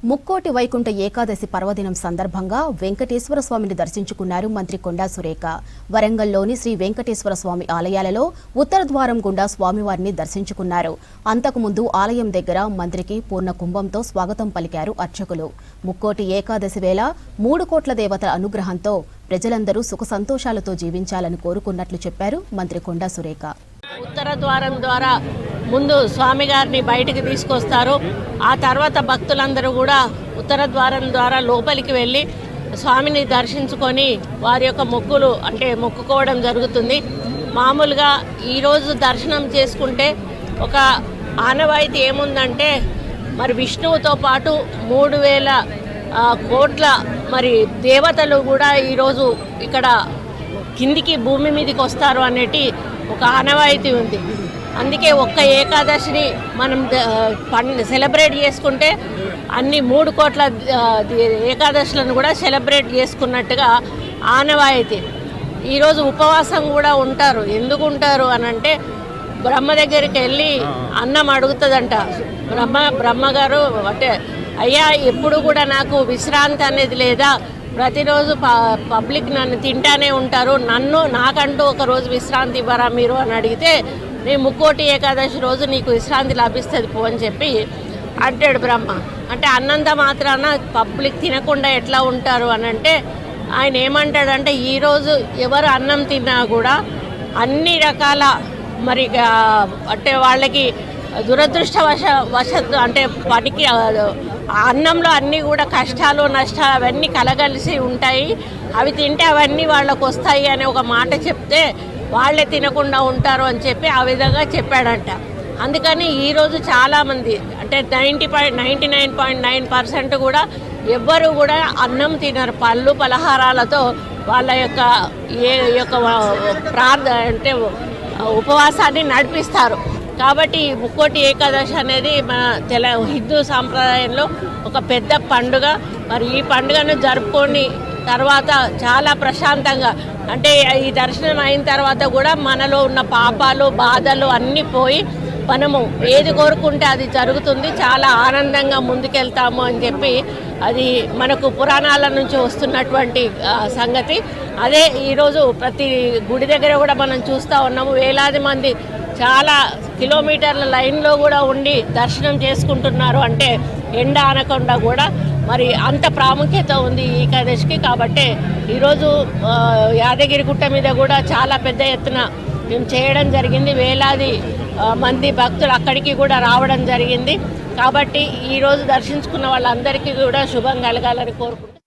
ముక్కోటి వైకుంఠ ఏకాదశి పర్వదినం సందర్భంగా వెంకటేశ్వర స్వామిని దర్శించుకున్నారు మంత్రి కొండా సురేఖ. వరంగల్లోని శ్రీ వెంకటేశ్వర స్వామి ఆలయాలలో ఉత్తర ద్వారం గుండా స్వామివారిని దర్శించుకున్నారు. అంతకుముందు ఆలయం దగ్గర మంత్రికి పూర్ణ కుంభంతో స్వాగతం పలికారు అర్చకులు. ముక్కోటి ఏకాదశి వేళ 3 కోట్ల దేవతల అనుగ్రహంతో ప్రజలందరూ సుఖ సంతోషాలతో జీవించాలని కోరుకున్నట్లు చెప్పారు మంత్రి కొండా సురేఖ. ఉత్తర ద్వారం ద్వారా ముందు స్వామి గారిని బయటికి తీసుకొస్తారు. ఆ తర్వాత భక్తులందరూ కూడా ఉత్తర ద్వారం ద్వారా లోపలికి వెళ్ళి స్వామిని దర్శించుకొని వారి యొక్క మొక్కుకోవడం జరుగుతుంది. మామూలుగా ఈరోజు దర్శనం చేసుకుంటే ఒక ఆనవాయితీ ఏముందంటే మరి విష్ణువుతో పాటు 3000 కోట్ల దేవతలు కూడా ఈరోజు ఇక్కడ కిందికి భూమి మీదకి వస్తారు అనేటి ఒక ఆనవాయితీ ఉంది. అందుకే ఒక్క ఏకాదశిని మనం సెలబ్రేట్ చేసుకుంటే అన్ని 3 కోట్ల ఏకాదశులను కూడా సెలబ్రేట్ చేసుకున్నట్టుగా ఆనవాయితీ. ఈరోజు ఉపవాసం కూడా ఉంటారు. ఎందుకు ఉంటారు అని అంటే బ్రహ్మ దగ్గరికి వెళ్ళి అన్నం అడుగుతుందంట. బ్రహ్మగారు అంటే అయ్యా ఎప్పుడు కూడా నాకు విశ్రాంతి అనేది లేదా, ప్రతిరోజు పబ్లిక్ నన్ను తింటానే ఉంటారు, నాకంటూ ఒక రోజు విశ్రాంతి ఇవ్వరా మీరు అని అడిగితే నీ ముక్కోటి ఏకాదశి రోజు నీకు విశ్రాంతి లభిస్తుంది పో అని చెప్పి అంటాడు బ్రహ్మ. అంటే అన్నంత మాత్రాన పబ్లిక్ తినకుండా ఎట్లా ఉంటారు అని అంటే ఆయన ఏమంటాడంటే ఈరోజు ఎవరు అన్నం తిన్నా కూడా అన్ని రకాల అంటే వాళ్ళకి దురదృష్టవశత్తు అంటే పనికి అన్నంలో అన్నీ కూడా కష్టాలు నష్టాలు అవన్నీ కలగలిసి ఉంటాయి, అవి తింటే అవన్నీ వాళ్ళకు వస్తాయి అనే ఒక మాట చెప్తే వాళ్ళే తినకుండా ఉంటారు అని చెప్పి ఆ విధంగా చెప్పాడంట. అందుకని ఈరోజు చాలామంది అంటే 99.9% కూడా ఎవ్వరు కూడా అన్నం తినరు. పళ్ళు పలహారాలతో వాళ్ళ యొక్క అంటే ఉపవాసాన్ని నడిపిస్తారు. కాబట్టి ముక్కోటి ఏకాదశి అనేది మన హిందూ సాంప్రదాయంలో ఒక పెద్ద పండుగ. మరి ఈ పండుగను జరుపుకొని తర్వాత చాలా ప్రశాంతంగా అంటే ఈ దర్శనం అయిన తర్వాత కూడా మనలో ఉన్న పాపాలు బాధలు అన్నీ పోయి మనము ఏది కోరుకుంటే అది జరుగుతుంది, చాలా ఆనందంగా ముందుకెళ్తాము అని చెప్పి అది మనకు పురాణాల నుంచి వస్తున్నటువంటి సంగతి. అదే ఈరోజు ప్రతి గుడి దగ్గర కూడా మనం చూస్తూ ఉన్నాము. వేలాది మంది చాలా కిలోమీటర్ల లైన్లో కూడా ఉండి దర్శనం చేసుకుంటున్నారు. అంటే ఎండ అనకుండా కూడా మరి అంత ప్రాముఖ్యత ఉంది ఈ ఏకాదశికి. కాబట్టి ఈరోజు యాదగిరిగుట్ట మీద కూడా చాలా పెద్ద ఎత్తున మేము చేయడం జరిగింది. వేలాది మంది భక్తులు అక్కడికి కూడా రావడం జరిగింది. కాబట్టి ఈరోజు దర్శించుకున్న వాళ్ళందరికీ కూడా శుభం కలగాలని కోరుకుంటున్నాం.